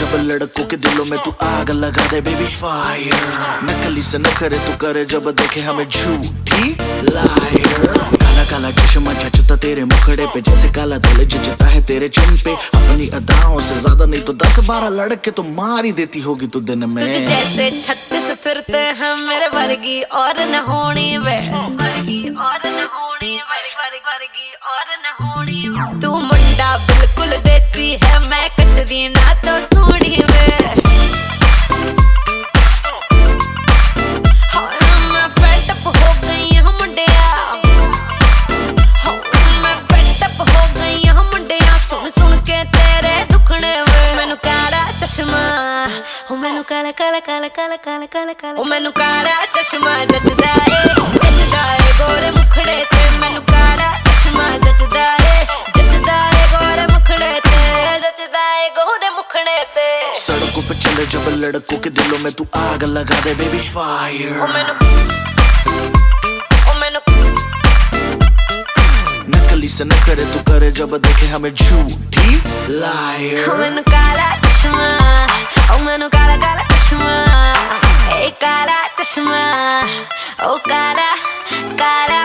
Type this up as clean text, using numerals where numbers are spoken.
जब लड़कों के दिलों में तू आग लगा दे बेबी फायर। नकली से नखरे तू करे जब देखे हमें झूठी लायर। काला काला चश्मा जचता तेरे मुखड़े पे जैसे काला दिल जचता है तेरे चिन पे। अपनी अदाओं से ज्यादा नहीं तो 10-12 लड़के तो मार ही देती होगी तू दिन में। तुझे जैसे 36 फिरते हैं मेरे वर्गी और न होनी वे, वर्गी और न होनी, वर्गी और न होनी। तू मुंडा बिल्कुल देसी है, मैं कटरीना तो सोनी वे। मैं फेड अप हो गई हूं मुंडिया, मैं फेड अप हो गई हूं मुंडिया। सुन सुन के तेरे दुखने वे। मैनू काला चश्मा, ओ मैनू काला काला काला काला काला काला काला, ओ मैनू काला चश्मा जचदा ए गोरे मुखड़े ते। मैनू काला चश्मा जचदा ए गोरे मुखड़े ते, जचदा ए गोरे मुखड़े ते। सड़कों पे चले जब लड़कों के दिलों में तू आग लगा दे बेबी फायर। ओ मैनू नकली से नखरे तू करे जब देखे हमें झूठी लायर। ओ मैनू काला चश्मा, ओ मैनू काला काला चश्मा, ए काला चश्मा, ओ काला काला